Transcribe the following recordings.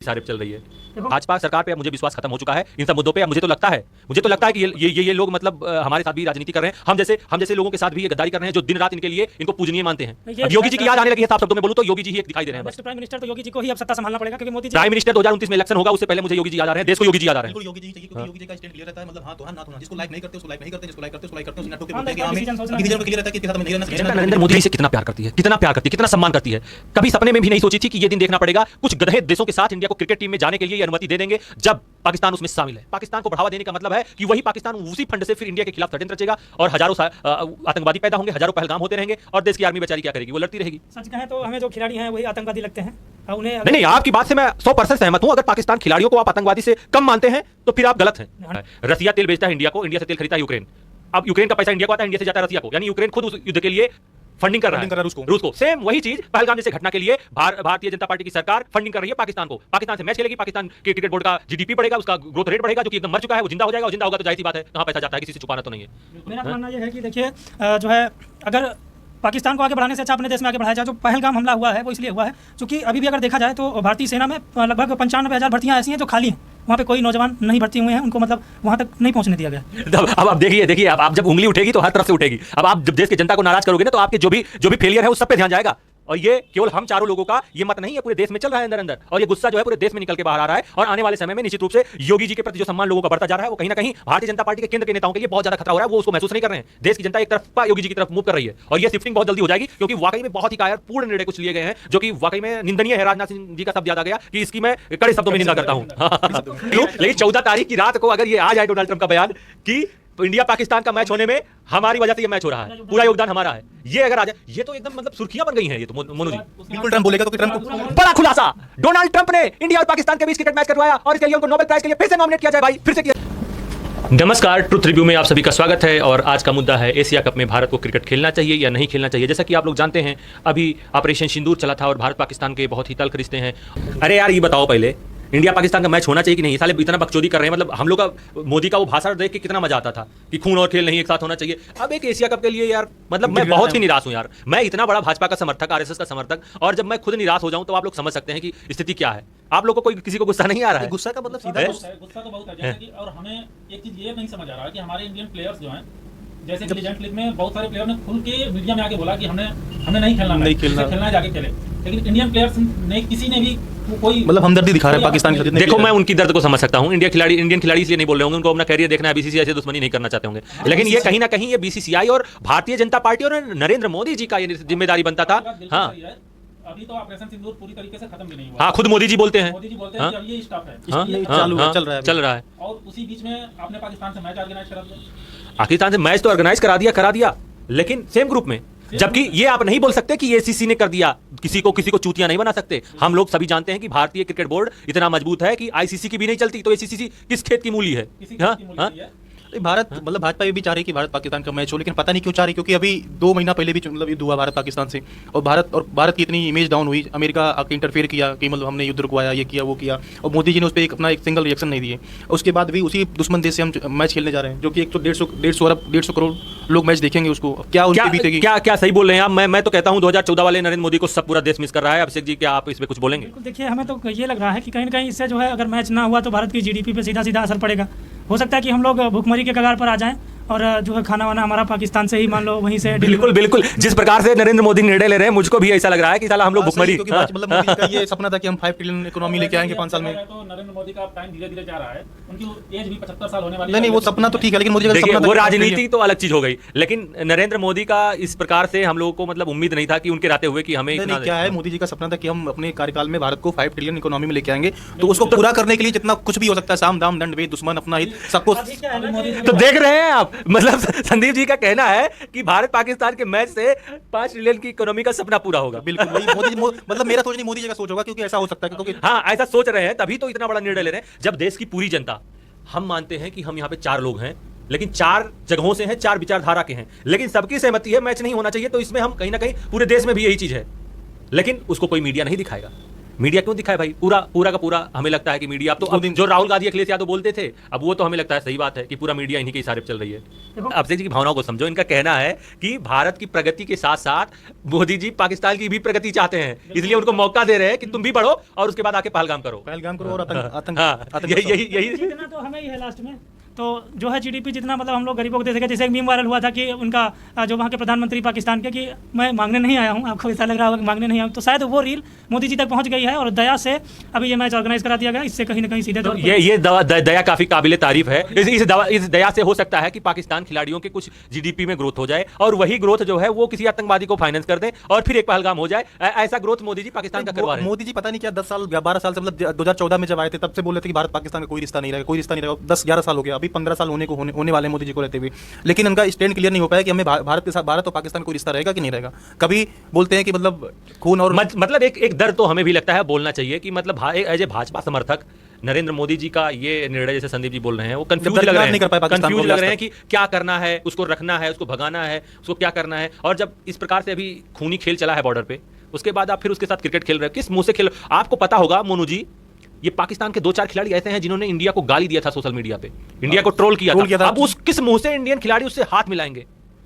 सारे चल रही है। भाजपा सरकार पे अब मुझे विश्वास खत्म हो चुका है इन सब मुद्दों पे। अब मुझे तो लगता है कि ये लोग मतलब हमारे साथ भी राजनीति कर रहे हैं। हम जैसे लोगों के साथ भी ये गद्दारी कर रहे हैं जो दिन रात इनके लिए इनको पूजनीय मानते हैं। अब योगी जी की याद आने लगी है। साफ शब्दों में बोलूं तो योगी जी ही एक दिखाई दे रहे हैं। प्राइम मिनिस्टर तो योगी जी को ही अब सत्ता संभालना पड़ेगा क्योंकि मोदी जी प्राइम मिनिस्टर 2029 में इलेक्शन होगा, उससे पहले मुझे योगी जी याद आ रहे हैं। देश को योगी जी याद आ रहे हैं। योगी जी चाहिए क्योंकि योगी जी का स्टैंड क्लियर रहता है। मतलब हां तो हां ना तो ना, जिसको लाइक नहीं करते उसको लाइक नहीं करते, जिसको लाइक करते उसको लाइक करते, उसने नाटक के बोलते हैं कि हमें डिसीजन को क्लियर रहता है कि इसके साथ में नहीं रहना चाहिए। नरेंद्र मोदी जी से कितना प्यार करती है, कितना सम्मान करती है। कभी सपने में भी नहीं सोची थी कि ये दिन देखना पड़ेगा। कुछ गधे देशों के साथ इंडिया को क्रिकेट टीम में जाने के लिए अनुमति दे देंगे जब पाकिस्तान उसमें शामिल है। पाकिस्तान को बढ़ावा देने का मतलब है कि वही पाकिस्तान उसी फंड से फिर इंडिया के खिलाफ षड्यंत्र रचेगा और हजारों आतंकवादी पैदा होंगे, हजारों पहलगाम होते रहेंगे और देश की आर्मी बेचारी क्या करेगी? वो लड़ती रहेगी। सच कहें तो हमें जो खिलाड़ी हैं वही आतंकवादी लगते हैं। उन्हें नहीं, आपकी बात से मैं 100% सहमत हूं। अगर पाकिस्तान खिलाड़ियों को आप आतंकवादी से कम मानते हैं तो फिर आप गलत हैं। रसिया तेल बेचता है इंडिया को, इंडिया से तेल खरीदता है यूक्रेन। अब यूक्रेन का पैसा इंडिया को आता है, इंडिया से जाता है रसिया को। यानी यूक्रेन खुद उस युद्ध के लिए फंडिंग कर रहा है रूस को। सेम वही चीज पहलगाम जैसे घटना के लिए भारतीय जनता पार्टी की सरकार फंडिंग कर रही है पाकिस्तान को। पाकिस्तान से मैच खेलेगी, पाकिस्तान के क्रिकेट बोर्ड का जीडीपी बढ़ेगा, उसका ग्रोथ रेट बढ़ेगा, जो कि एकदम मर चुका है। वो जिंदा हो जाएगा और जिंदा होगा तो जाहिर सी बात है कहां पैसा जाता है, किसी से छुपाना तो नहीं है। मेरा मानना यह है कि देखिए जो है अगर पाकिस्तान को आगे बढ़ाने से अच्छा अपने देश में आगे बढ़ाया जाए। जो पहलगाम हमला हुआ है वो इसलिए हुआ है क्योंकि अभी भी अगर देखा जाए तो भारतीय सेना में लगभग 95,000 भर्तियां ऐसी हैं जो खाली हैं। वहाँ पे कोई नौजवान नहीं भर्ती हुए हैं, उनको मतलब वहाँ तक नहीं पहुँचने दिया गया। अब आप देखिए अब आप जब उंगली उठेगी तो हर तरफ से उठेगी। अब आप जब देश की जनता को नाराज करोगे ना तो आपके जो भी फेलियर है उस सब पे ध्यान जाएगा। और ये केवल हम चारों लोगों का ये मत नहीं है, पूरे देश में चल रहा है अंदर। और ये गुस्सा जो है पूरे देश में निकल के बाहर आ रहा है। और आने वाले समय में निश्चित रूप से योगी जी के प्रति जो सम्मान लोगों का बढ़ता जा रहा है वो कहीं ना कहीं भारतीय जनता पार्टी के केंद्र के नेताओं के लिए बहुत ज्यादा खतरा हो रहा है। वो उसको महसूस नहीं कर रहे हैं। देश की जनता एक तरफ योगी जी की तरफ मूव कर रही है और ये शिफ्टिंग बहुत जल्दी हो जाएगी क्योंकि वाकई में बहुत ही कायरपूर्ण निर्णय कुछ लिए गए हैं जो कि वाकई में निंदनीय है। राजनाथ सिंह जी का शब्द याद आ गया कि इसकी मैं कड़े शब्दों में निंदा करता हूं। लेकिन 14 तारीख की रात को अगर ये आ जाए डोनाल्ड ट्रंप का बयान कि तो इंडिया पाकिस्तान का मैच होने में हमारी वजह से ये मैच हो रहा है, पूरा योगदान हमारा है, ये अगर आ जाए ये तो एकदम मतलब सुर्खियां बन गई हैं। ये तो मोनू जी बिल्कुल ट्रंप बोलेगा तो ट्रंप को बड़ा खुलासा, डोनाल्ड ट्रंप ने इंडिया और पाकिस्तान के बीच क्रिकेट मैच करवाया और इसके लिए उनको नोबेल प्राइज के लिए फिर से नॉमिनेट किया जाए। भाई फिर से किया। नमस्कार, ट्रुथ रिव्यू में आप सभी का स्वागत है। और आज का मुद्दा है एशिया कप में भारत को क्रिकेट खेलना चाहिए या नहीं खेलना चाहिए। जैसा कि आप लोग जानते हैं अभी ऑपरेशन सिंदूर चला था और भारत पाकिस्तान के बहुत ही तल्ख रिश्ते हैं। अरे यार ये बताओ पहले इंडिया पाकिस्तान का मैच होना चाहिए कि नहीं? साले इतना बकचोदी कर रहे हैं। मतलब हम लोग का मोदी का वो भाषण देख के कितना मजा आता था कि खून और खेल नहीं एक साथ होना चाहिए। अब एक एशिया कप के लिए यार मतलब मैं बहुत ही निराश हूं यार। मैं इतना बड़ा भाजपा का समर्थक, आरएसएस का समर्थक, और जब मैं खुद निराश हो जाऊं तो आप लोग समझ सकते हैं कि स्थिति क्या है। आप लोग को कोई किसी को गुस्सा नहीं आ रहा है? गुस्सा का मतलब सीधा गुस्सा तो बहुत है कि और हमें एक चीज ये नहीं समझ आ रहा है कि हमारे इंडियन प्लेयर्स जो हैं, जैसे कि लेजेंड लीग में बहुत सारे प्लेयर ने खुल के मीडिया में आके बोला कि हमें नहीं खेलना है, जाके खेले। लेकिन इंडियन प्लेयर्स ने किसी ने भी कोई मतलब हमदर्दी दिखा रहा है पाकिस्तान के। देखो मैं उनकी दर्द को समझ सकता हूं। इंडियन खिलाड़ी इसलिए नहीं बोल रहे होंगे, उनको अपना कैरियर देखना है, बीसीसीआई से दुश्मनी नहीं करना चाहते होंगे। लेकिन ये कहीं ना कहीं ये बीसीसीआई और भारतीय जनता पार्टी और नरेंद्र मोदी जी का ये जिम्मेदारी बनता था। हाँ अभी तो ऑपरेशन सिंदूर पूरी तरीके से खत्म भी नहीं हुआ। हाँ खुद मोदी जी बोलते हैं कि अब ये स्टॉप है, चल रहा है। और उसी बीच में आपने पाकिस्तान से मैच ऑर्गेनाइज करा दिया। पाकिस्तान से मैच तो ऑर्गेनाइज करा दिया लेकिन सेम ग्रुप में। जबकि ये आप नहीं बोल सकते कि एसीसी ने कर दिया। किसी को चूतिया नहीं बना सकते। हम लोग सभी जानते हैं कि भारतीय क्रिकेट बोर्ड इतना मजबूत है कि आईसीसी की भी नहीं चलती, तो एसीसी किस खेत की मूली है? भारत मतलब भाजपा ये भी चाह रही कि भारत पाकिस्तान का मैच हो, लेकिन पता नहीं क्यों चाह रही, क्योंकि अभी 2 महीना पहले भी मतलब युद्ध हुआ भारत पाकिस्तान से और भारत की इतनी इमेज डाउन हुई। अमेरिका आके इंटरफेयर किया कि मतलब हमने युद्ध रुकवाया, ये किया वो किया, और मोदी जी ने उस पर अपना एक सिंगल रिएक्शन नहीं दिए। उसके बाद भी उसी दुश्मन देश से हम मैच खेलने जा रहे हैं जो कि 150 करोड़ लोग मैच देखेंगे। उसको क्या उनकी बीतेगी? क्या सही बोल रहे हैं आप? मैं तो कहता हूं 2014 वाले नरेंद्र मोदी को सब पूरा देश मिस कर रहा है। अभिषेक जी क्या आप इस पे कुछ बोलेंगे? देखिए हमें तो ये लग रहा है कि कहीं ना कहीं इससे जो है अगर मैच ना हुआ तो भारत की जीडीपी पे सीधा असर पड़ेगा। हो सकता है कि हम लोग भूखमरी के कगार पर आ जाएं और जो है खाना वाना हमारा पाकिस्तान से ही मान लो वहीं से। बिल्कुल जिस प्रकार से नरेंद्र मोदी निर्णय ले रहे हैं मुझको भी ऐसा लग रहा है कि साला हम लोग भूखमरी। मतलब मोदी का ये सपना था कि हम 5 ट्रिलियन इकोनॉमी लेके आएंगे 5 साल में। तो नरेंद्र मोदी का टाइम धीरे-धीरे जा रहा है। उनकी एज भी 75 साल होने वाली है। नहीं वो सपना तो ठीक है, लेकिन मोदी का सपना वो राजनीति तो अलग चीज हो गई। लेकिन नरेंद्र मोदी का इस प्रकार से हम लोगों को मतलब उम्मीद नहीं था कि उनके रहते हुए कि हमें इतना क्या है। मोदी जी का सपना था कि हम अपने कार्यकाल में भारत को 5 ट्रिलियन इकोनॉमी में लेके आएंगे, तो उसको पूरा करने के लिए जितना कुछ भी हो सकता है, साम दाम दंड भेद दुश्मन अपना हित सबको। तो देख रहे हैं आप, मतलब संदीप जी का कहना है कि भारत पाकिस्तान के मैच से 5 ट्रिलियन की इकोनॉमी का सपना पूरा होगा। बिल्कुल वही मोदी मतलब मेरा सोच नहीं, मोदी जी का सोच होगा, क्योंकि ऐसा हो सकता है। क्योंकि हाँ ऐसा सोच रहे हैं तभी तो इतना बड़ा निर्णय ले रहे हैं। जब देश की पूरी जनता, हम मानते हैं कि हम यहाँ पे 4 लोग हैं लेकिन 4 जगहों से हैं, 4 विचारधारा के हैं, लेकिन सबकी सहमति है मैच नहीं होना चाहिए, तो इसमें हम कहीं ना कहीं पूरे देश में भी यही चीज है। लेकिन उसको कोई मीडिया नहीं दिखाएगा। मीडिया क्यों दिखाए भाई? पूरा का पूरा हमें लगता है कि मीडिया, अब जो राहुल गांधी अखिलेश यादव बोलते थे, अब वो तो हमें लगता है सही बात है कि पूरा मीडिया इन्हीं के इशारे पे चल रही है। अभिषेक जी की भावनाओं को समझो। इनका कहना है कि भारत की प्रगति के साथ साथ मोदी जी पाकिस्तान की भी प्रगति चाहते हैं, इसलिए उनको मौका दे रहे हैं कि तुम भी बढ़ो और उसके बाद आके पहलगाम करो और यही जीतना तो हमें ही है लास्ट में। तो जो है जीडीपी जितना मतलब हम लोग गरीबों को दे सके, जैसे एक मीम वायरल हुआ था कि उनका जो वहाँ के प्रधानमंत्री पाकिस्तान के, कि मैं मांगने नहीं आया हूँ, आपको ऐसा लग रहा होगा कि मांगने नहीं आया हूँ, तो शायद वो रील मोदी जी तक पहुँच गई है और दया से अभी ये मैच ऑर्गेनाइज करा दिया गया। इससे कहीं ना कहीं सीधे तो ये दया काफी काबिले तारीफ है। इस दया से हो सकता है कि पाकिस्तान खिलाड़ियों के कुछ जीडीपी में ग्रोथ हो जाए और वही ग्रोथ जो है वो किसी आतंकवादी को फाइनेंस कर दें और फिर एक पहलगाम हो जाए। ऐसा ग्रोथ मोदी जी पाकिस्तान का करवा रहे हैं। मोदी जी पता नहीं क्या 10 साल 12 साल से, मतलब 2014 में जब आए थे तब से बोल रहे थे कि भारत पाकिस्तान का कोई रिश्ता नहीं रहेगा, कोई रिश्ता नहीं रहेगा। 10-11 साल हो गया, अभी 15 साल होने वाले मोदी जी को रहते हुए, लेकिन उनका स्टैंड क्लियर नहीं हो पाया कि हमें भारत के साथ, भारत और पाकिस्तान कोई रिश्ता रहेगा कि नहीं रहेगा। कभी बोलते हैं कि मतलब खून और मतलब एक डर तो हमें भी लगता है, बोलना चाहिए कि मतलब एज ए भाजपा समर्थक नरेंद्र मोदी जी का ये निर्णय, जैसे संदीप जी बोल रहे हैं, वो कंफ्यूज लग रहे हैं कि क्या करना है, उसको रखना है, उसको भगाना है, उसको क्या करना है। और जब इस प्रकार से अभी खूनी खेल चला है बॉर्डर पे, उसके बाद आप फिर उसके साथ क्रिकेट खेल रहे हैं, किस मुंह से खेल? आपको पता होगा मोनू जी, ये पाकिस्तान के 2-4 खिलाड़ी ऐसे हैं जिन्होंने इंडिया को गाली दिया था सोशल मीडिया पे, इंडिया को ट्रोल किया था। अब उस किस मुंह से इंडियन खिलाड़ी उससे हाथ मिलाएंगे?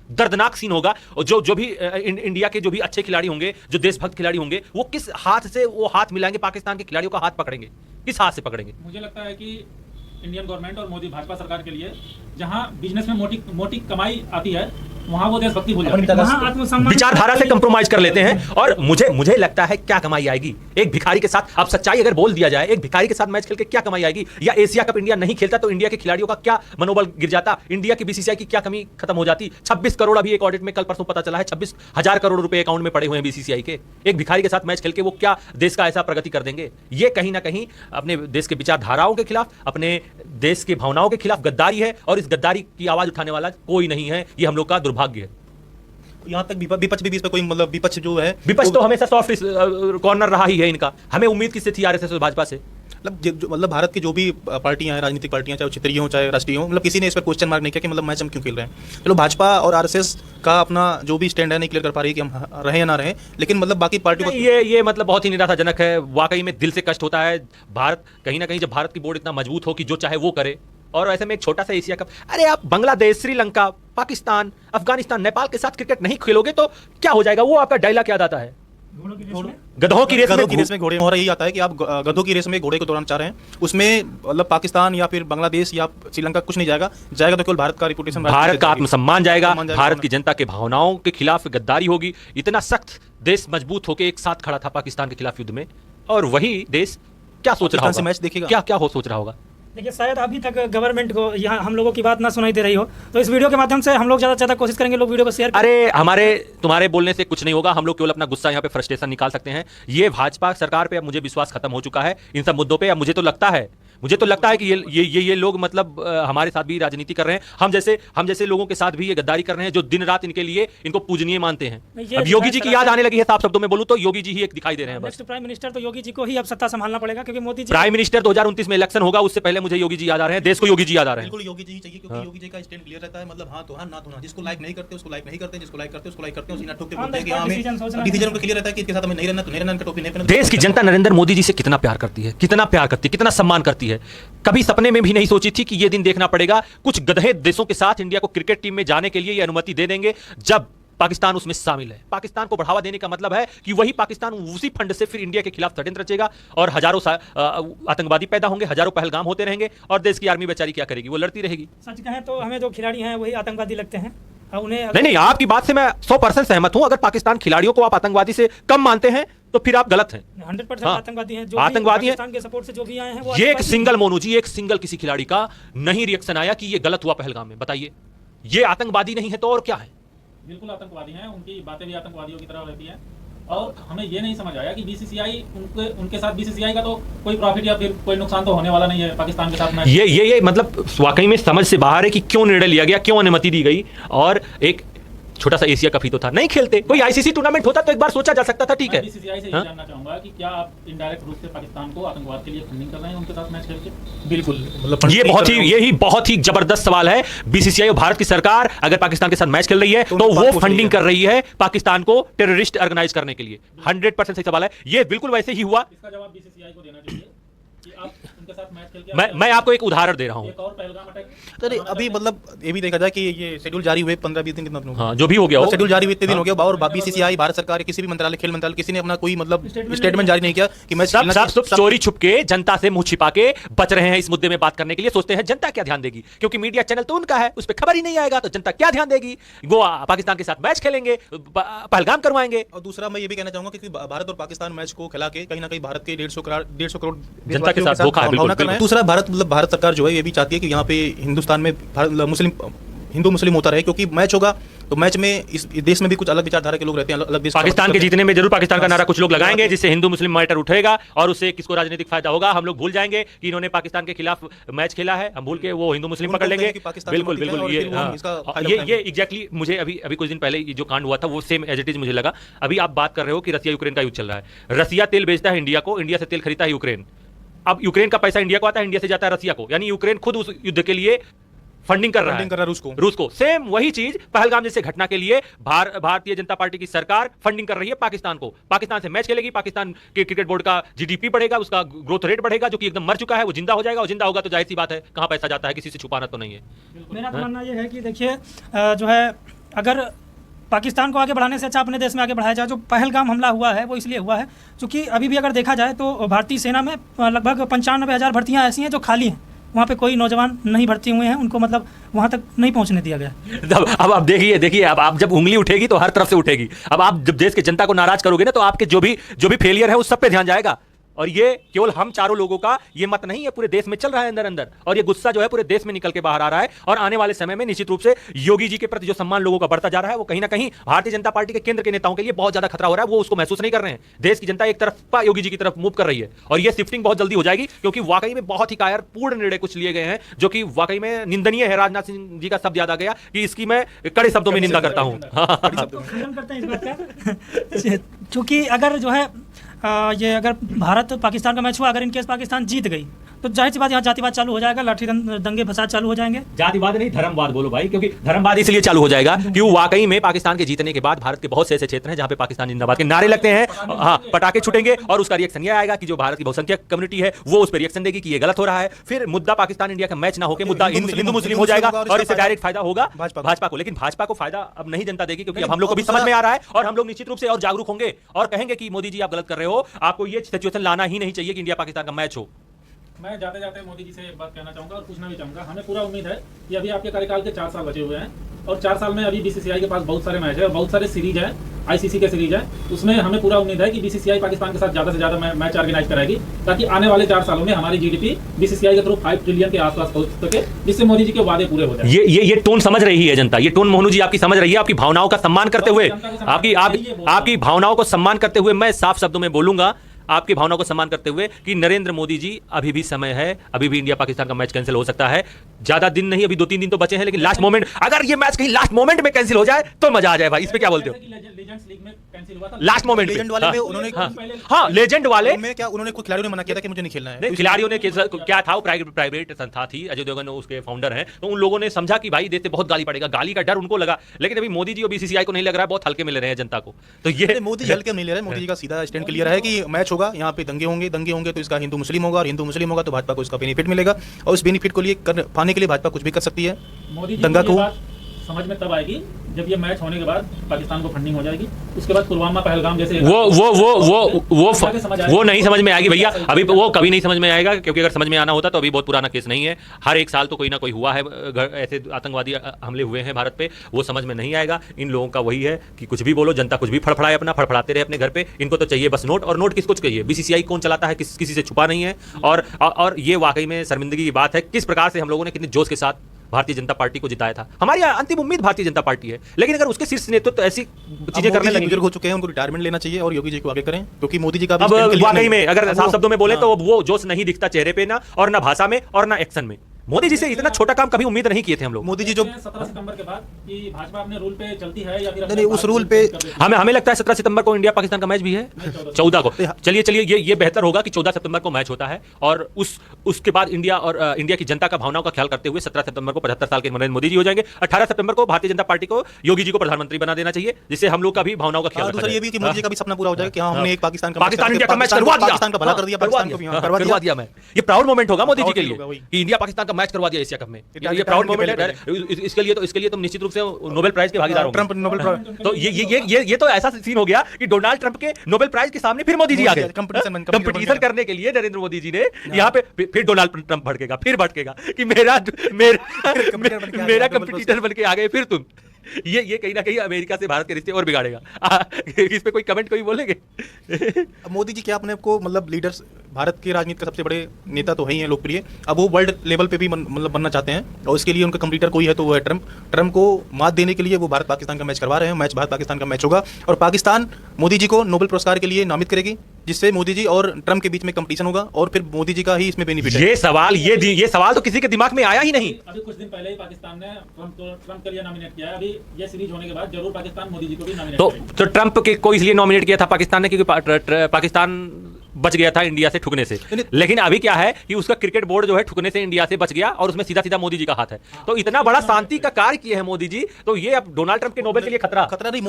दर्दनाक सीन होगा। और जो भी इंडिया के जो भी अच्छे खिलाड़ी होंगे, जो देशभक्त खिलाड़ी होंगे, वो किस हाथ से वो हाथ मिलाएंगे? पाकिस्तान के खिलाड़ियों का हाथ पकड़ेंगे, किस हाथ से पकड़ेंगे? मुझे लगता है कि इंडियन गवर्नमेंट और मोदी भाजपा सरकार के लिए जहां बिजनेस में मोटी कमाई आती है, वहां वो देशभक्ति भूल जाते हैं, विचारधारा से कंप्रोमाइज कर लेते हैं। और मुझे लगता है क्या कमाई आएगी एक भिखारी के साथ? अब सच्चाई अगर बोल दिया जाए, एक भिखारी के साथ मैच खेल के क्या कमाई आएगी? या एशिया कप इंडिया नहीं खेलता तो इंडिया के खिलाड़ियों का क्या मनोबल गिर जाता? इंडिया की बीसीसीआई की क्या कमी खत्म हो जाती? 26 करोड़ अभी एक ऑडिट में कल परसों पता चला है, 26,000 करोड़ रुपए अकाउंट में पड़े हुए हैं बीसीसीआई के। एक भिखारी के साथ मैच खेल के वो क्या देश का ऐसा प्रगति कर देंगे? ये कहीं ना कहीं अपने देश के विचारधाराओं के खिलाफ, अपने देश की भावनाओं के खिलाफ गद्दारी है, और इस गद्दारी की आवाज उठाने वाला कोई नहीं है। ये हम लोग का दुर्भाग्य है। यहाँ तक विपक्ष भी इस पर कोई, मतलब विपक्ष जो है, विपक्ष तो हमेशा सॉफ्ट कॉर्नर रहा ही है इनका। हमें उम्मीद किससे थी? आरएसएस और भाजपा से। मतलब भारत की जो भी पार्टियां हैं, राजनीतिक पार्टियां, चाहे क्षेत्रीय हो चाहे राष्ट्रीय हो, मतलब किसी ने इस पर क्वेश्चन मार्क नहीं किया कि मतलब मैच हम क्यों खेल रहे हैं। चलो भाजपा और आरएसएस का अपना जो भी स्टैंड है नहीं क्लियर कर पा रही है कि हम रहे या ना रहे, लेकिन मतलब बाकी पार्टियों को ये मतलब बहुत ही निराशाजनक है। वाकई में दिल से कष्ट होता है। भारत कहीं ना कहीं, जब भारत की बोर्ड इतना मजबूत हो कि जो चाहे वो करे, और ऐसे में एक छोटा सा एशिया कप, अरे आप बांग्लादेश, श्रीलंका, पाकिस्तान, अफगानिस्तान, नेपाल के साथ क्रिकेट नहीं खेलोगे तो क्या हो जाएगा? वो आपका डायलॉग याद आता है, गधों की रेस में घोड़े। और यही आता है कि आप गधों की रेस में घोड़े को दौड़ाना चाह रहे हैं, उसमें मतलब पाकिस्तान या फिर बांग्लादेश या श्रीलंका कुछ नहीं जाएगा तो केवल भारत का रिपुटेशन, भारत का आत्मसम्मान जाएगा, भारत की जनता के भावनाओं के खिलाफ गद्दारी होगी। इतना सख्त देश मजबूत होकर एक साथ खड़ा था पाकिस्तान के खिलाफ युद्ध में, और वही देश क्या सोच रहा होगा? मैच देखेगा, क्या सोच रहा होगा? देखिए, शायद अभी तक गवर्नमेंट को यहाँ हम लोगों की बात ना सुनाई दे रही हो, तो इस वीडियो के माध्यम से हम लोग ज़्यादा से ज़्यादा कोशिश करेंगे लोग वीडियो को शेयर करें। अरे तुम्हारे बोलने से कुछ नहीं होगा। हम लोग केवल अपना गुस्सा यहाँ पे फ्रस्ट्रेशन निकाल सकते हैं। ये भाजपा सरकार पे अब मुझे विश्वास खत्म हो चुका है इन सब मुद्दों पे। अब मुझे तो लगता है कि ये लोग मतलब हमारे साथ भी राजनीति कर रहे हैं। हम जैसे लोगों के साथ भी ये गद्दारी कर रहे हैं, जो दिन रात इनके लिए इनको पूजनीय मानते हैं। अब योगी जी की याद आने लगी है। साफ शब्दों में बोलूं तो योगी जी ही एक दिखाई दे रहे हैं। नेक्स्ट प्राइम मिनिस्टर तो योगी जी को ही अब सत्ता संभालना पड़ेगा, क्योंकि मोदी जी प्राइम मिनिस्टर 2029 में इलेक्शन होगा, उससे पहले मुझे योगी जी याद आ रहे हैं, देश को योगी जी याद आ रहे हैं। बिल्कुल योगी जी चाहिए, क्योंकि योगी जी का स्टैंड क्लियर रहता है, मतलब हाँ तो हाँ, ना तो ना। जिसको लाइक नहीं करते उसको लाइक नहीं करते, जिसको लाइक करते उसको लाइक करते हैं। सीना ठोक के बोलते हैं कि हमें डिसीजन को क्लियर रहता है कि इसके साथ हमें नहीं रहना, तो नहीं रहना, टोपी नहीं पहनना। देश की जनता नरेंद्र मोदी जी से कितना प्यार करती है, कितना सम्मान करती है। कभी सपने में भी नहीं सोची थी कि ये दिन देखना पड़ेगा। कुछ गधे देशों के साथ इंडिया को क्रिकेट टीम में जाने के लिए ये अनुमति दे देंगे जब पाकिस्तान उसमें शामिल है। पाकिस्तान को बढ़ावा देने का मतलब है कि वही पाकिस्तान उसी फंड से फिर इंडिया के खिलाफ षड्यंत्र रचेगा, और हजारों आतंकवादी पैदा होंगे, हजारों पहलगाम होते रहेंगे, और देश की आर्मी बेचारी क्या करेगी? वो लड़ती रहेगी। सच कहें तो हमें जो खिलाड़ी हैं वही आतंकवादी लगते हैं। उन्हें नहीं, आपकी बात से मैं 100% सहमत हूं। अगर पाकिस्तान खिलाड़ियों को आप आतंकवादी से कम मानते हैं तो फिर आप गलत हैं। 100% आतंकवादी हैं, जो आतंकवादी हैं, पाकिस्तान के सपोर्ट से जो भी आए हैं वो ये एक सिंगल मोनू जी, एक सिंगल किसी खिलाड़ी का नहीं रिएक्शन आया कि ये गलत हुआ पहलगाम में। बताइए, ये आतंकवादी नहीं है तो और क्या है? बिल्कुल आतंकवादी हैं, उनकी बातें भी आतंकवादियों की तरह रहती हैं। और हमें ये नहीं समझ आया कि बीसीसीआई उनके साथ बीसीसीआई का तो कोई प्रॉफिट या फिर कोई नुकसान तो होने वाला नहीं है पाकिस्तान के साथ में। ये मतलब वाकई में समझ से बाहर है कि क्यों निर्णय लिया गया, क्यों अनुमति दी गई। और एक छोटा सा एशिया कप ही तो था, नहीं खेलते। कोई आईसीसी टूर्नामेंट होता तो एक बार सोचा जा सकता था, ठीक है। बीसीसीआई से ये जानना चाहूंगा कि क्या आप इनडायरेक्ट रूप से पाकिस्तान को आतंकवाद के लिए फंडिंग कर रहे हैं उनके साथ मैच खेल के? बिल्कुल, मतलब यही बहुत ही जबरदस्त सवाल है। बीसीसीआई और भारत की सरकार अगर पाकिस्तान के साथ मैच खेल रही है तो वो फंडिंग कर रही है पाकिस्तान को टेररिस्ट ऑर्गेनाइज करने के लिए। 100% सही सवाल है ये, बिल्कुल वैसे ही हुआ। इसका जवाब बीसीसीआई को देना चाहिए कि आप उनके साथ मैच खेल के मैं आपको एक उदाहरण दे रहा हूं। एक और पहलगाम अटैक, तो अभी मतलब ये भी देखा जाए कि ये शेड्यूल जारी हुए 15-20 दिन कितना, हाँ, जो भी हो गया हो, शेड्यूल जारी हुए इतने दिन हो गया और बीसीसीआई, भारत सरकार, किसी भी मंत्रालय, खेल मंत्रालय, किसी ने अपना कोई मतलब स्टेटमेंट जारी नहीं किया कि मैं सब चोरी छुप के जनता से मुंह छिपा के बच रहे हैं इस मुद्दे में बात करने के लिए। सोचते हैं जनता क्या ध्यान देगी, क्योंकि मीडिया चैनल तो उनका है, उस पर खबर ही नहीं आएगा तो जनता क्या ध्यान देगी। वो पाकिस्तान के साथ मैच खेलेंगे, पहलगाम करवाएंगे। और दूसरा मैं ये भी कहना चाहूंगा कि भारत और पाकिस्तान मैच को खिला के कहीं ना कहीं भारत के 150 करोड़ जनता के साथ धोखा है। बिल्कुल। दूसरा भारत सरकार जो है ये भी चाहती है कि यहाँ पे हिंदुस्तान में हिंदू मुस्लिम होता रहे, क्योंकि मैच होगा तो मैच में इस देश में भी कुछ अलग विचारधारा के लोग रहते हैं, अलग देश। पाकिस्तान के जीतने में जरूर पाकिस्तान का नारा कुछ लोग लगाएंगे, जिससे हिंदू मुस्लिम मैटर उठेगा और उससे किसको राजनीतिक फायदा होगा। हम लोग भूल जाएंगे कि इन्होंने पाकिस्तान के खिलाफ मैच खेला है, हम भूल के वो हिंदू मुस्लिम पकड़ लेंगे। बिल्कुल बिल्कुल, ये एग्जैक्टली मुझे अभी कुछ दिन पहले जो कांड हुआ था वो सेम एज इट इज मुझे लगा। अभी आप बात कर रहे हो कि रसिया यूक्रेन का युद्ध चल रहा है। रसिया तेल बेचता है इंडिया को, इंडिया से तेल खरीदता है यूक्रेन। अब यूक्रेन का पैसा इंडिया को आता है, इंडिया से जाता है रसिया को, यानी यूक्रेन खुद उस युद्ध के लिए फंडिंग कर रहा है रूस को। सेम वही चीज पहलगाम जैसे घटना के लिए भारतीय जनता पार्टी की सरकार फंडिंग कर रही है पाकिस्तान को। पाकिस्तान से मैच खेलेगी, पाकिस्तान के क्रिकेट बोर्ड का जीडीपी बढ़ेगा, उसका ग्रोथ रेट बढ़ेगा, जो कि एकदम मर चुका है, वो जिंदा हो जाएगा। और जिंदा होगा तो जाहिर सी बात है कहां पैसा जाता है, किसी से छुपाना तो नहीं है। मेरा मानना यह है कि देखिए जो है अगर पाकिस्तान को आगे बढ़ाने से अच्छा अपने देश में आगे बढ़ाया जाए। जो पहलगाम हमला हुआ है वो इसलिए हुआ है क्योंकि अभी भी अगर देखा जाए तो भारतीय सेना में लगभग 95,000 भर्तियाँ ऐसी हैं जो खाली हैं। वहाँ पे कोई नौजवान नहीं भर्ती हुए हैं, उनको मतलब वहाँ तक नहीं पहुँचने दिया गया। अब आप देखिए अब आप जब उंगली उठेगी तो हर तरफ से उठेगी। अब आप जब देश के जनता को नाराज करोगे ना तो आपके जो भी फेलियर है उस सब पे ध्यान जाएगा। और ये केवल हम चारों लोगों का ये मत नहीं है, पूरे देश में चल रहा है अंदर अंदर। और ये गुस्सा जो है पूरे देश में निकल के बाहर आ रहा है। और आने वाले समय में निश्चित रूप से योगी जी के प्रति जो सम्मान लोगों का बढ़ता जा रहा है वो कहीं ना कहीं भारतीय जनता पार्टी के केंद्र के नेताओं के लिए बहुत ज्यादा खतरा हो रहा है। वो उसको महसूस नहीं कर रहे हैं। देश की जनता एक तरफ योगी जी की तरफ मूव कर रही है और ये शिफ्टिंग बहुत जल्दी हो जाएगी, क्योंकि वाकई में बहुत ही कायरपूर्ण निर्णय कुछ लिए गए हैं जो कि वाकई में निंदनीय है। राजनाथ सिंह जी का शब्द याद आ गया कि इसकी मैं कड़े शब्दों में निंदा करता हूँ। क्योंकि अगर जो है ये अगर भारत पाकिस्तान का मैच हुआ, अगर इनकेस पाकिस्तान जीत गई तो जाहिर सी बात यहाँ जातिवाद चालू हो जाएगा, लाठी दंगे फसाद चालू हो जाएंगे। जातिवाद नहीं, धर्मवाद बोलो भाई, क्योंकि धर्मवाद इसलिए चालू हो जाएगा क्योंकि वाकई में पाकिस्तान के जीतने के बाद भारत के बहुत से ऐसे क्षेत्र हैं जहां पे पाकिस्तान जिंदाबाद के नारे लगते हैं। हाँ, पटाखे छूटेंगे और उसका रिएक्शन ये आएगा कि जो भारत की बहुसंख्यक कम्युनिटी है वो उस पर रिएक्शन देगी कि ये गलत हो रहा है। फिर मुद्दा पाकिस्तान इंडिया का मैच ना होकर मुद्दा हिंदू मुस्लिम हो जाएगा और इससे डायरेक्ट फायदा होगा भाजपा को। लेकिन भाजपा को फायदा अब नहीं जनता देगी, क्योंकि अब हम लोग को भी समझ में आ रहा है और हम लोग निश्चित रूप से और जागरूक होंगे और कहेंगे कि मोदी जी आप गलत कर रहे हो, आपको ये सिचुएशन लाना ही नहीं चाहिए कि इंडिया पाकिस्तान का मैच हो। मैं जाते जाते मोदी जी से एक बात कहना चाहूँगा और पूछना भी चाहूँगा। हमें पूरा उम्मीद है कि अभी आपके कार्यकाल के 4 साल बचे हुए हैं और 4 साल में अभी बीसीसीआई के पास बहुत सारे मैच है और बहुत सारे सीरीज है, आईसीसी के सीरीज है। उसमें हमें पूरा उम्मीद है कि बीसीसीआई पाकिस्तान के साथ ज़्यादा से ज़्यादा मैच ऑर्गेनाइज कराएगी, ताकि आने वाले 4 सालों में हमारी जीडीपी बीसीसीआई के थ्रू 5 ट्रिलियन के आसपास पहुंच सके, जिससे मोदी जी के वादे पूरे हो जाए। ये टोन समझ रही है जनता, ये टोन मोहनू जी आपकी समझ रही है। आपकी भावनाओं का सम्मान करते हुए, आपकी भावनाओं को सम्मान करते हुए मैं साफ शब्दों में बोलूंगा, आपकी भावनाओं को सम्मान करते हुए कि नरेंद्र मोदी जी अभी भी समय है, अभी भी इंडिया पाकिस्तान का मैच कैंसिल हो सकता है। ज्यादा दिन नहीं, अभी 2-3 दिन तो बचे हैं, लेकिन लास्ट मोमेंट अगर ये मैच कहीं लास्ट मोमेंट में कैंसिल हो जाए तो मजा आ जाए भाई। इस पे क्या बोलते हो? लास्ट मोमेंट लेजेंड वाले में उन्होंने हाँ लेजेंड वाले में क्या उन्होंने कुछ खिलाड़ियों ने मना किया था कि मुझे नहीं खेलना है। खिलाड़ियों ने क्या था, वो प्राइवेट संस्था थी, अजय देवगन उसके फाउंडर हैं, तो उन लोगों ने समझा कि भाई देते बहुत गाली पड़ेगा, गाली का डर उनको लगा। लेकिन अभी मोदी जी और बीसीसीआई को नहीं लग रहा है, बहुत हल्के में ले रहे हैं जनता को। तो ये मोदी हल्के नहीं ले रहे हैं, मोदी जी का सीधा स्टैंड क्लियर है कि मैच होगा, यहाँ पे दंगे होंगे तो इसका हिंदू मुस्लिम होगा और हिंदू मुस्लिम होगा तो भाजपा को इसका बेनिफिट मिलेगा और उस बेनिफिट को लिए पाने के लिए भाजपा कुछ भी कर सकती है। मोदी जी दंगा को समझ में तब आएगी जब ये मैच होने के बाद पाकिस्तान को फंडिंग हो जाएगी, उसके बाद पुलवामा पहलगाम जैसे वो नहीं समझ में आएगी भैया, अभी वो कभी नहीं समझ में आएगा, क्योंकि अगर समझ में आना होता तो अभी बहुत पुराना केस नहीं है। हर एक साल तो कोई ना कोई हुआ है, ऐसे आतंकवादी हमले हुए हैं भारत पे, वो समझ में नहीं आएगा। इन लोगों का वही है कि कुछ भी बोलो, जनता कुछ भी फड़फड़ाए, अपना फड़फड़ाते रहे अपने घर पे। इनको तो चाहिए बस नोट, और नोट किसको चाहिए? बीसीसीआई कौन चलाता है, किसी से छुपा नहीं है। और ये वाकई में शर्मिंदगी की बात है किस प्रकार से हम लोगों ने कितने जोश के साथ भारतीय जनता पार्टी को जिताया था। हमारी अंतिम उम्मीद भारतीय जनता पार्टी है, लेकिन अगर उसके शीर्ष नेतृत्व तो ऐसी चीजें करने लगे, बुजुर्ग हो चुके हैं, उनको रिटायरमेंट लेना चाहिए और योगी जी को आगे करें, क्योंकि मोदी जी का अब वाकई में अगर साफ शब्दों में बोले तो वो जोश नहीं दिखता चेहरे पे, ना और ना भाषा में और ना एक्शन में। मोदी जी से इतना छोटा काम कभी उम्मीद नहीं किए थे हम लोग। मोदी जी जो 17 सितंबर के बाद कि भाजपा अपने रूल पे चलती है या फिर नहीं, उस रूल पे हमें लगता है 17 सितंबर को इंडिया पाकिस्तान का मैच भी है, 14 को। चलिए ये बेहतर होगा कि 14 सितंबर को मैच होता है और उसके बाद इंडिया की जनता का भावनाओं का ख्याल करते हुए 17 सितंबर को 75 साल के नरेंद्र मोदी जी हो जाएंगे। 18 सितंबर को भारतीय जनता पार्टी को योगी जी को प्रधानमंत्री बना देना चाहिए, जिससे हम लोग का भी भावनाओं का ख्याल रखा दूसरा ये भी कि मोदी जी का भी सपना पूरा हो जाएगा कि हमने एक पाकिस्तान इंडिया का मैच करवा दिया, पाकिस्तान का भला कर दिया, पाकिस्तान को भी करवा दिया। मैं ये प्राउड मोमेंट होगा मोदी जी के लिए होगा वही। कि इंडिया पाकिस्तान का मैच करवा दिया एशिया कप में। ये प्राउड टाइम मोमेंट के है। इसके लिए तो निश्चित रूप से नोबेल प्राइज के भागीदार होंगे। ट्रंप नोबेल प्राइज तो ये तो ऐसा सीन हो गया कि डोनाल्ड ट्रंप के नोबेल प्राइज के सामने फिर मोदी जी आ गए कंपटीशन करने के लिए। नरेंद्र मोदी जी ने यहाँ पे फिर डोनाल्ड ट्रंप भड़केगा कि मेरा कंपटीटर बन के आ गए फिर तुम। ये कहीं ना कहीं अमेरिका से भारत के रिश्ते और बिगाड़ेगा। इस पे कोई कमेंट कोई बोलेंगे? मोदी जी क्या अपने आप को मतलब लीडर्स भारत के राजनीति का सबसे बड़े नेता तो है ही हैं, लोकप्रिय। अब वो वर्ल्ड लेवल पे भी मतलब बनना चाहते हैं और इसके लिए उनका कंप्लीटर कोई है तो वो है ट्रंप को मात देने के लिए वो भारत पाकिस्तान का मैच करवा रहे हैं। मैच भारत पाकिस्तान का मैच होगा और पाकिस्तान मोदी जी को नोबेल पुरस्कार के लिए नामित करेगी, जिससे मोदी जी और ट्रंप के बीच में कंपटीशन होगा और फिर मोदी जी का ही इसमें बेनिफिट है। ये सवाल तो किसी के दिमाग में आया ही नहीं। अभी कुछ दिन पहले ही पाकिस्तान ने ट्रंप के लिए नॉमिनेट किया है। अभी ये सीरीज होने के बाद जरूर पाकिस्तान मोदी जी को भी नॉमिनेट करेगा। तो ट्रंप के को इसलिए नॉमिनेट किया था पाकिस्तान ने क्योंकि पाकिस्तान बच गया था इंडिया से ठुकने से। लेकिन अभी क्या है कि उसका क्रिकेट बोर्ड जो है ठुकने से इंडिया से बच गया और उसमें सीधा सीधा मोदी जी का हाथ है। तो इतना बड़ा शांति का कार्य किए हैं मोदी जी, तो ये अब डोनाल्ड ट्रंप के नोबेल के लिए खतरा नहीं।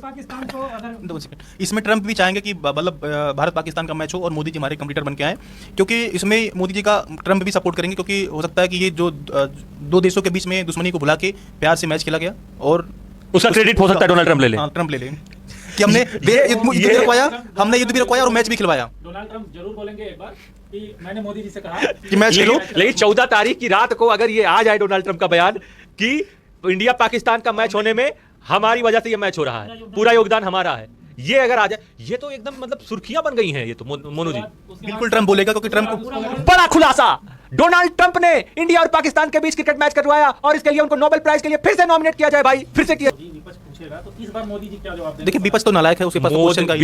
पाकिस्तान को अगर इसमें ट्रंप भी चाहेंगे कि मतलब भारत पाकिस्तान का मैच हो और मोदी जी हमारे कंप्यूटर बन के आए, क्योंकि इसमें मोदी जी का ट्रंप भी सपोर्ट करेंगे, क्योंकि हो सकता है कि ये जो दो देशों के बीच में दुश्मनी को भुला के प्यार से मैच खेला गया और उसका क्रेडिट हो सकता है डोनाल्ड ट्रंप ले ले। ट्रंप ले लें कि हमने युद्ध भी रुकवाया और मैच भी खिलवाया। डोनाल्ड ट्रंप जरूर बोलेंगे एक बार कि मैंने मोदी जी से कहा कि मैच खेलो। लेकिन 14 तारीख की रात को अगर ये आ जाए डोनाल्ड ट्रंप का बयान कि इंडिया पाकिस्तान का मैच होने में हमारी वजह से ये मैच हो रहा है, पूरा योगदान हमारा है, ये अगर आ जाए, ये तो एकदम मतलब सुर्खियां बन गई हैं। ये तो मोनू जी बिल्कुल ट्रंप बोलेगा, क्योंकि ट्रंप को बड़ा खुलासा, डोनाल्ड ट्रंप ने इंडिया और पाकिस्तान के बीच क्रिकेट मैच करवाया और इसके लिए उनको नोबेल प्राइज के लिए फिर से नॉमिनेट किया जाए। भाई फिर से किया। विपक्ष पूछेगा तो इस बार मोदी जी क्या जवाब देंगे? देखिए विपक्ष तो नालायक है, उसके पास क्वेश्चन का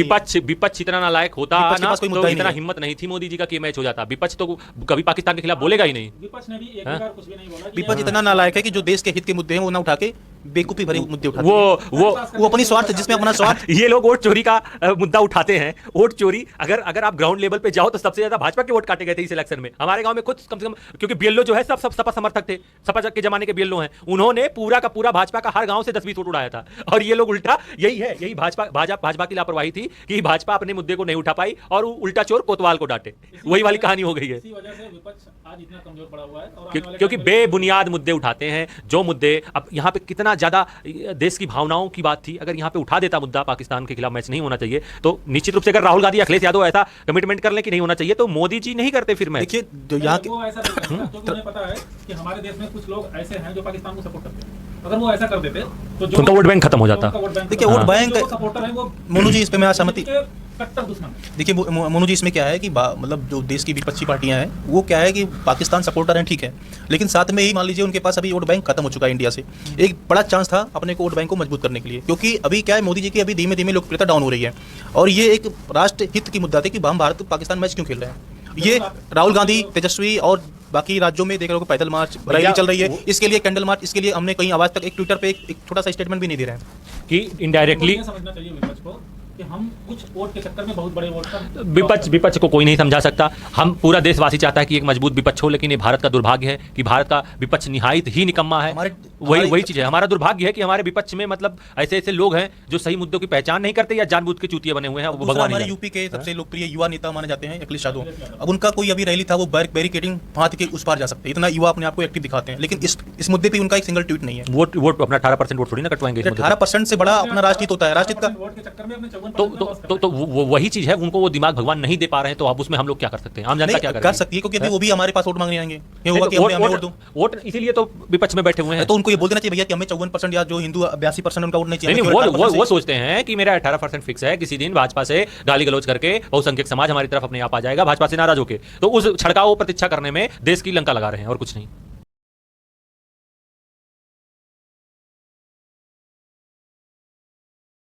विपक्ष इतना नालायक होता ना तो इतना हिम्मत नहीं थी मोदी जी का कि मैच हो जाता। विपक्ष तो कभी पाकिस्तान के खिलाफ बोलेगा ही नहीं। विपक्ष ने भी एक बार कुछ भी नहीं बोला। विपक्ष इतना नालायक है कि जो देश के हित के मुद्दे हैं वो ना उठा के बेवकूफी भरे मुद्दे उठाते हैं। वो अपनी स्वार्थ, जिसमें अपना स्वार्थ। ये लोग वोट चोरी का मुद्दा उठाते हैं। वोट चोरी अगर आप ग्राउंड लेवल पे जाओ तो सबसे ज्यादा भाजपा के वोट काटे गए थे इस इलेक्शन में। हमारे गांव में खुद कम से कम, क्योंकि बीएलओ जो है सब सपा समर्थक थे, सपा के जमाने के बीएलओ हैं, उन्होंने पूरा का पूरा भाजपा का हर गांव से 10-20 वोट उड़ाया था। और ये लोग उल्टा यही भाजपा की लापरवाही थी कि भाजपा अपने मुद्दे को नहीं उठा पाई और उल्टा चोर कोतवाल को डांटे। वही वाली कहानी हो गई है। इसी वजह से विपक्ष आज इतना कमजोर पड़ा हुआ है और क्योंकि बेबुनियाद मुद्दे उठाते हैं। जो मुद्दे अब यहाँ पे कितना ज्यादा देश की भावनाओं की बात थी, अगर यहाँ पे उठा देता मुद्दा पाकिस्तान के खिलाफ मैच नहीं होना चाहिए, तो निश्चित रूप से अगर राहुल गांधी अखिलेश यादव ऐसा कमिटमेंट कर लें कि नहीं होना चाहिए, तो मोदी जी नहीं करते फिर मैच। देखिए जो यहाँ वो ऐसा नहीं करता, क्योंकि उन्हें पता है कि हमारे देश में कुछ लोग ऐसे हैं जो पाकिस्तान को सपोर्ट करते हैं। अगर वो ऐसा कर देते तो जो उनका वोट बैंक खत्म हो जाता। देखिए वोट बैंक सपोर्टर है वो मोनू जी इस पे मैं सहमति। कट्टर दुश्मन। देखिए मोनू जी इसमें क्या है कि मतलब जो देश की विपक्षी पार्टियां हैं वो क्या है कि पाकिस्तान सपोर्टर हैं, ठीक है, लेकिन साथ में ही मान लीजिए उनके पास अभी वोट बैंक खत्म हो चुका है इंडिया से। एक बड़ा चांस था अपने को वोट बैंक को मजबूत करने के लिए, क्योंकि अभी क्या है मोदी जी की अभी धीमे धीमे लोकप्रियता डाउन हो रही है और ये एक राष्ट्र हित की मुद्दा थी कि हम भारत पाकिस्तान मैच क्यों खेल रहे हैं। ये राहुल गांधी, तेजस्वी और बाकी राज्यों में देख रहे हो पैदल मार्च रैली चल रही है, इसके लिए कैंडल मार्च, इसके लिए हमने कहीं आवाज तक एक ट्विटर पे एक छोटा सा स्टेटमेंट भी नहीं दे रहे हैं कि इनडायरेक्टली समझना चाहिए विपक्ष को कि हम कुछ वोट के चक्कर में बहुत बड़े वोट का विपक्ष को कोई नहीं समझा सकता। हम पूरा देशवासी चाहता है कि एक मजबूत विपक्ष हो, लेकिन ये भारत का दुर्भाग्य है कि भारत का विपक्ष निहायत ही निकम्मा है। वही चीज है, हमारा दुर्भाग्य है कि हमारे विपक्ष में मतलब ऐसे लोग हैं जो सही मुद्दों की पहचान नहीं करते या जानबूझ के चूतिया बने हुए हैं। वो भगवान हमारे यूपी के सबसे लोकप्रिय युवा नेता माने जाते हैं अखिलेश यादव। अब उनका कोई अभी रैली था, वो बैरिकेडिंग फांद के उस पार जा सकते हैं, इतना युवा अपने आप को एक्टिव दिखाते हैं, लेकिन इस मुद्दे पे उनका एक सिंगल ट्वीट नहीं है। वोट अपना 18% वोट थोड़ी ना कटवाएंगे। 18% से बड़ा अपना राजनीति होता है, राजनीति का वोट के चक्कर में अपने तो वही चीज है, उनको वो दिमाग भगवान नहीं दे पा रहे हैं, तो अब उसमें हम लोग क्या कर सकते हैं? आम जनता क्या कर सकती है, क्योंकि अभी वो भी हमारे पास वोट मांगने आएंगे, ये होगा कि हमें वोट दो। वोट इसीलिए तो विपक्ष में बैठे हुए हैं। तो उनको ये बोल देना चाहिए भैया कि हमें 54% या जो हिंदू 82% उनका वोट नहीं चाहिए। वो सोचते हैं कि मेरा 18% फिक्स है, किसी दिन भाजपा से गाली गलौज करके बहुसंख्यक समाज हमारी तरफ अपने आप आ जाएगा भाजपा से नाराज होकर, तो उस छड़काव प्रतीक्षा करने में देश की लंका लगा रहे हैं और कुछ नहीं।